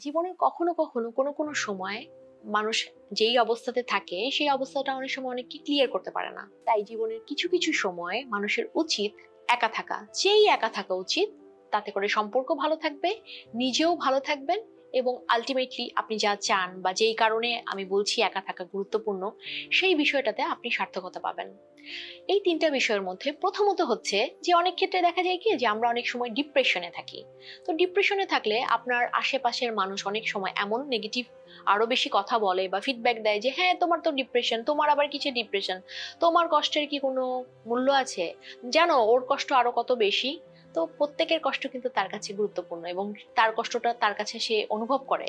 জীবনের কখনো কখনো কোনো কোনো সময় মানুষ যেই অবস্থাতে থাকে সেই অবস্থাটা অনেক সময় অনেককে ক্লিয়ার করতে পারে না। তাই জীবনের কিছু কিছু সময় মানুষের উচিত একা থাকা, যেই একা থাকা উচিত, তাতে করে সম্পর্ক ভালো থাকবে, নিজেও ভালো থাকবেন, এবং আলটিমেটলি আপনি যা চান বা যেই কারণে আমি বলছি একা থাকা গুরুত্বপূর্ণ, সেই বিষয়টাতে আপনি সার্থকতা পাবেন। এই তিনটা বিষয়ের মধ্যে প্রথমত হচ্ছে যে অনেক ক্ষেত্রে দেখা যায় কি যে আমরা অনেক সময় ডিপ্রেশনে থাকি। তো ডিপ্রেশনে থাকলে আপনার আশেপাশের মানুষ অনেক সময় এমন নেগেটিভ আরো বেশি কথা বলে বা ফিডব্যাক দেয় যে হ্যাঁ তোমার তো ডিপ্রেশন, তোমার আবার কিসের ডিপ্রেশন, তোমার কষ্টের কি কোনো মূল্য আছে, জানো ওর কষ্ট আরো কত বেশি। তো প্রত্যেকের কষ্ট কিন্তু তার কাছে গুরুত্বপূর্ণ এবং তার কষ্টটা তার কাছে সে অনুভব করে।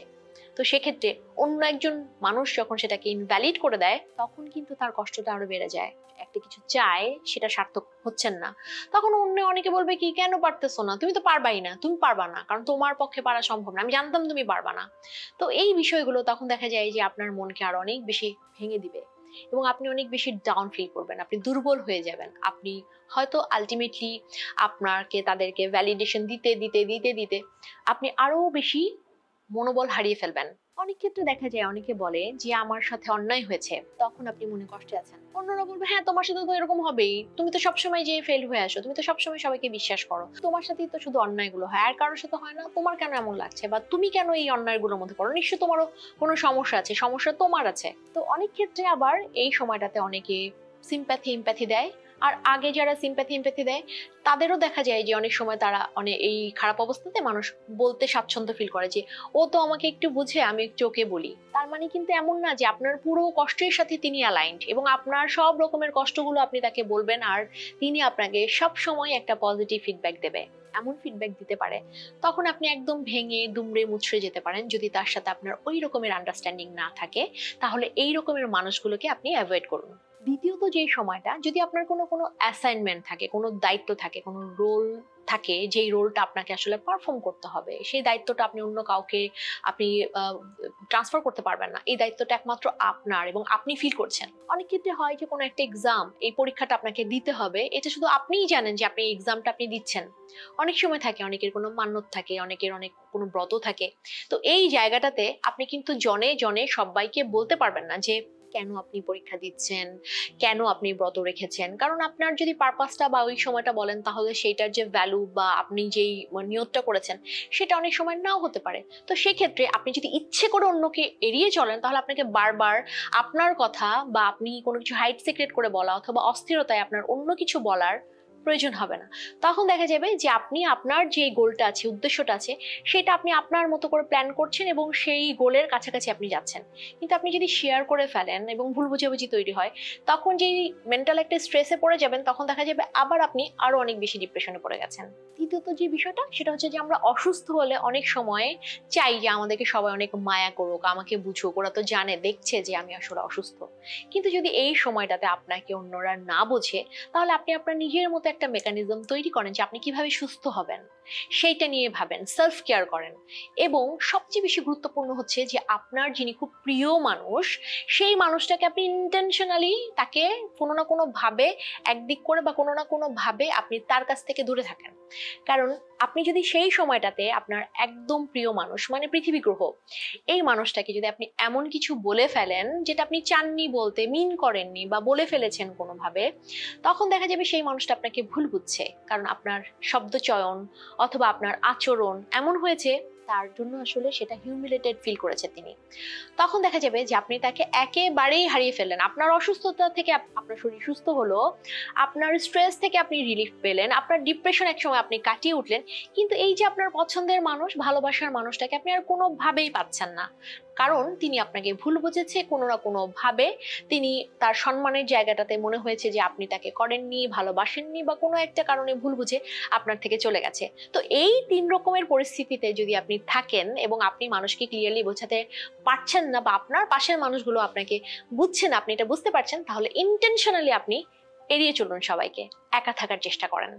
তো সেক্ষেত্রে অন্য একজন মানুষ যখন সেটাকে ইনভ্যালিড করে দেয় তখন কিন্তু তার কষ্টটা আরো বেড়ে যায়। একটা কিছু চায় সেটা সার্থক হচ্ছেন না, তখন অন্য অনেকে বলবে কি কেন পারতেছো না, তুমি তো পারবাই না, তুমি পারবা না, কারণ তোমার পক্ষে পারা সম্ভব না, আমি জানতাম তুমি পারবা না। তো এই বিষয়গুলো তখন দেখা যায় যে আপনার মনকে আরো অনেক বেশি ভেঙে দিবে এবং আপনি অনেক বেশি ডাউন ফিল করবেন, আপনি দুর্বল হয়ে যাবেন। আপনি হয়তো আলটিমেটলি আপনাকে তাদেরকে ভ্যালিডেশন দিতে দিতে দিতে দিতে আপনি আরো বেশি মনোবল হারিয়ে ফেলবেন। অনেক ক্ষেত্রে দেখা যায় অনেকে বলে যে আমার সাথে অন্যায় হয়েছে, তখন আপনি মনে কষ্টে আছেন, অন্যরা বলবে হ্যাঁ তোমার সাথে তো এরকম হবেই, তুমি তো সবসময় যে ফেল হয়ে আসো, তুমি তো সবসময় সবাইকে বিশ্বাস করো, তোমার সাথেই তো শুধু অন্যায়গুলো হয়, আর কারোর সাথে হয় না, তোমার কেন এমন লাগছে, বা তুমি কেন এই অন্যায়গুলোর মধ্যে পড়ো, নিশ্চয় তোমারও কোনো সমস্যা আছে, সমস্যা তোমার আছে। তো অনেক ক্ষেত্রে আবার এই সময়টাতে অনেকে সিম্প্যাথি দেয়। আর আগে যারা সিম্প্যাথি দেয় তাদেরও দেখা যায় যে অনেক সময় তারা অনেক এই খারাপ অবস্থাতে মানুষ বলতে স্বাচ্ছন্দ্য ফিল করে যে ও তো আমাকে একটু বুঝে, আমি একটু ওকে বলি। তার মানে কিন্তু এমন না যে আপনার পুরো কষ্টের সাথে তিনি অ্যালাইন্ড এবং আপনার সব রকমের কষ্টগুলো আপনি তাকে বলবেন আর তিনি আপনাকে সব সময় একটা পজিটিভ ফিডব্যাক দেবে, এমন ফিডব্যাক দিতে পারে। তখন আপনি একদম ভেঙে দুমড়ে মুচড়ে যেতে পারেন। যদি তার সাথে আপনার ওই রকমের আন্ডারস্ট্যান্ডিং না থাকে তাহলে এই রকমের মানুষগুলোকে আপনি অ্যাভয়েড করুন। দ্বিতীয়ত যে সময়টা, যদি আপনার কোনো কোনো অ্যাসাইনমেন্ট থাকে, কোনো দায়িত্ব থাকে, কোনো রোল থাকে, যেই রোলটা আপনাকে আসলে পারফর্ম করতে হবে, সেই দায়িত্বটা আপনি অন্য কাউকে আপনি ট্রান্সফার করতে পারবেন না, এই দায়িত্বটা একমাত্র আপনার এবং আপনি ফিল করছেন। অনেক ক্ষেত্রে হয় যে কোনো একটা এক্সাম, এই পরীক্ষাটা আপনাকে দিতে হবে, এটা শুধু আপনিই জানেন যে আপনি এই এক্সামটা আপনি দিচ্ছেন। অনেক সময় থাকে অনেকের কোনো মান্যত থাকে, অনেকের অনেক কোনো ব্রত থাকে। তো এই জায়গাটাতে আপনি কিন্তু জনে জনে সবাইকে বলতে পারবেন না যে কেন আপনি পরীক্ষা দিচ্ছেন, কেন আপনি ব্রত রেখেছেন, কারণ আপনার যদি পারপাসটা বা ওই সময়টা বলেন তাহলে সেইটার যে ভ্যালু বা আপনি যেই নিয়তটা করেছেন সেটা অনেক সময় নাও হতে পারে। তো সেক্ষেত্রে আপনি যদি ইচ্ছে করে অন্যকে এড়িয়ে চলেন তাহলে আপনাকে বারবার আপনার কথা বা আপনি কোনো কিছু হাইড সিক্রেট করে বলা অথবা অস্থিরতায় আপনার অন্য কিছু বলার প্রয়োজন হবে না। তখন দেখা যাবে যে আপনি আপনার যে গোলটা আছে, উদ্দেশ্যটা আছে, সেটা আপনি আপনার মতো করে প্ল্যান করছেন এবং সেই গোলের কাছাকাছি আপনি যাচ্ছেন। কিন্তু আপনি যদি শেয়ার করে ফেলেন এবং ভুল বুঝাবুঝি তৈরি হয়, তখন যেই মেন্টাল একটা স্ট্রেসে পড়ে যাবেন, তখন দেখা যাবে আবার আপনি আরো অনেক বেশি ডিপ্রেশনে পড়ে গেছেন। তৃতীয়ত যে বিষয়টা, সেটা হচ্ছে যে আমরা অসুস্থ হলে অনেক সময় চাই যে আমাদেরকে সবাই অনেক মায়া করুক, আমাকে বুঝুক, ওরা তো জানে দেখছে যে আমি আসলে অসুস্থ। কিন্তু যদি এই সময়টাতে আপনাকে অন্যরা না বোঝে তাহলে আপনি আপনার নিজের মতো একটা মেকানিজম তৈরি করেন যে আপনি কিভাবে সুস্থ হবেন, সেইটা নিয়ে ভাবেন, সেলফ কেয়ার করেন। এবং সবচেয়ে বেশি গুরুত্বপূর্ণ হচ্ছে যে আপনার যিনি খুব প্রিয় মানুষ, সেই মানুষটাকে আপনি ইন্টেনশনালি তাকে কোনো না কোনো ভাবে একদিক করে বা কোনো না কোনো ভাবে আপনি তার কাছ থেকে দূরে থাকেন। কারণ আপনি যদি সেই সময়টাতে আপনার একদম প্রিয় মানুষ মানে পৃথিবী গ্রহ, এই মানুষটাকে যদি আপনি এমন কিছু বলে ফেলেন যেটা আপনি চাননি বলতে, মিন করেননি বা বলে ফেলেছেন কোনোভাবে, তখন দেখা যাবে সেই মানুষটা আপনাকে ভুল বুঝছে, কারণ আপনার শব্দ চয়ন অথবা আপনার আচরণ এমন হয়েছে তার জন্য আসলে সেটা হিউমিলেটেড ফিল করেছে তিনি। তখন দেখা যাবে যে আপনি তাকে একেবারেই হারিয়ে ফেললেন। আপনার অসুস্থতা থেকে আপনার শরীর সুস্থ হলো, আপনার স্ট্রেস থেকে আপনি রিলিফ পেলেন, আপনার ডিপ্রেশন একসময় আপনি কাটিয়ে উঠলেন, কিন্তু এই যে আপনার পছন্দের মানুষ, ভালোবাসার মানুষটাকে আপনি আর কোনোভাবেই পাচ্ছেন না, কারণ তিনি আপনাকে ভুল বুঝেছে কোনো না কোনো ভাবে। তিনি তার সম্মানের জায়গাটাতে মনে হয়েছে যে আপনি তাকে করেননি, ভালোবাসেননি, বা কোনো একটা কারণে ভুল বুঝে আপনার থেকে চলে গেছে। তো এই তিন রকমের পরিস্থিতিতে যদি আপনি থাকেন এবং আপনি মানুষকে ক্লিয়ারলি বোঝাতে পারছেন না বা আপনার পাশের মানুষগুলো আপনাকে বুঝছে না, আপনি এটা বুঝতে পারছেন, তাহলে ইন্টেনশনালি আপনি এড়িয়ে চলুন সবাইকে, একা থাকার চেষ্টা করেন।